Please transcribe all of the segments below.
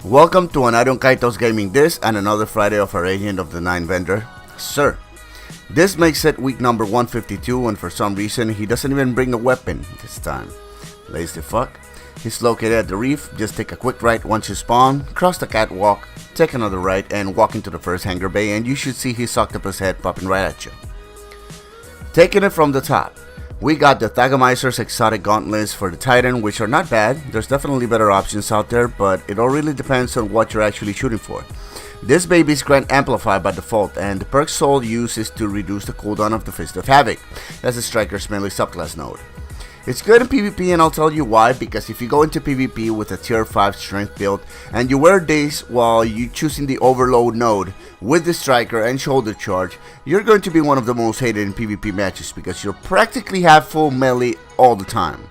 Welcome to AnarionKayto's Gaming This and another Friday of our Agent of the 9 vendor, Sir. This makes it week number 152 and for some reason he doesn't even bring a weapon this time. Lazy fuck. He's located at the reef. Just take a quick right once you spawn, cross the catwalk, take another right and walk into the first hangar bay and you should see his octopus head popping right at you. Taking it from the top. We got the Thagomizers exotic gauntlets for the Titan, which are not bad. There's definitely better options out there, but it all really depends on what you're actually shooting for. This baby's Grand Amplify by default, and the perk sole use is to reduce the cooldown of the Fist of Havoc. That's a striker's melee subclass node. It's good in PvP and I'll tell you why, because if you go into PvP with a tier 5 strength build and you wear this while you choosing the overload node with the striker and shoulder charge, you're going to be one of the most hated in PvP matches because you'll practically have full melee all the time.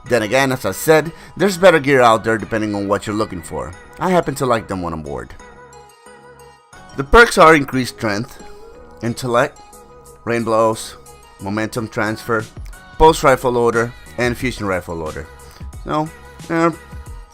Then again, as I said, there's better gear out there depending on what you're looking for. I happen to like them when I'm bored. The perks are increased strength, intellect, rain blows, momentum transfer, pulse rifle loader, and fusion rifle loader. No, they're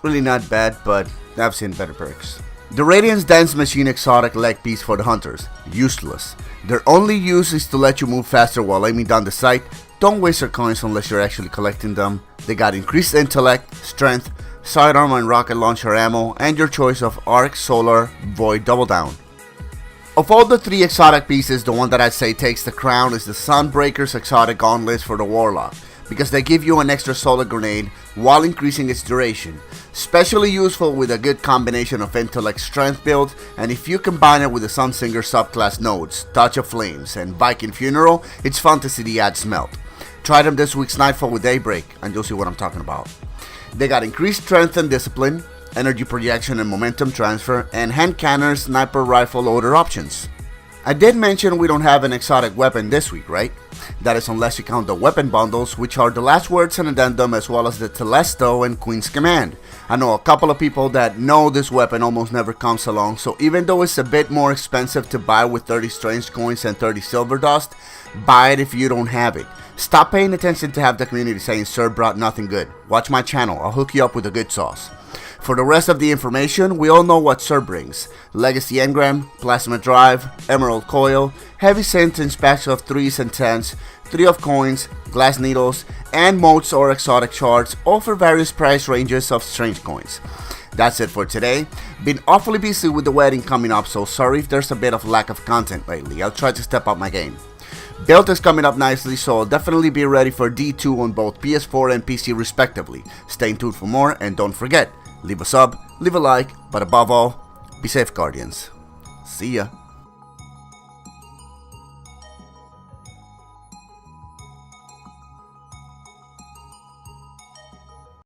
really not bad, but I've seen better perks. The Radiant's Dance Machine exotic leg piece for the hunters. Useless. Their only use is to let you move faster while aiming down the sight. Don't waste your coins unless you're actually collecting them. They got increased intellect, strength, sidearm and rocket launcher ammo, and your choice of arc, solar, void, double down. Of all the 3 exotic pieces, the one that I'd say takes the crown is the Sunbreakers exotic gauntlets for the Warlock, because they give you an extra solar grenade while increasing its duration. Especially useful with a good combination of intellect strength build, and if you combine it with the Sunsinger subclass nodes, Touch of Flames, and Viking Funeral, it's fun to see the ads melt. Try them this week's Nightfall with Daybreak, and you'll see what I'm talking about. They got increased strength and discipline, energy projection and momentum transfer, and hand cannon sniper rifle loader options. I did mention we don't have an exotic weapon this week, right? That is unless you count the weapon bundles, which are the Last Words and Addendum as well as the Telesto and Queen's Command. I know a couple of people that know this weapon almost never comes along, so even though it's a bit more expensive to buy with 30 strange coins and 30 silver dust, buy it if you don't have it. Stop paying attention to have the community saying Sir brought nothing good. Watch my channel, I'll hook you up with the good sauce. For the rest of the information, we all know what Sir brings. Legacy Engram, Plasma Drive, Emerald Coil, Heavy Sentence packs of 3s and 10s, 3 of coins, glass needles, and motes or exotic shards, all for various price ranges of strange coins. That's it for today. Been awfully busy with the wedding coming up, so sorry if there's a bit of lack of content lately. I'll try to step up my game. Build is coming up nicely, so I'll definitely be ready for D2 on both PS4 and PC respectively. Stay tuned for more, and don't forget, leave a sub, leave a like, but above all, be safe, Guardians. See ya.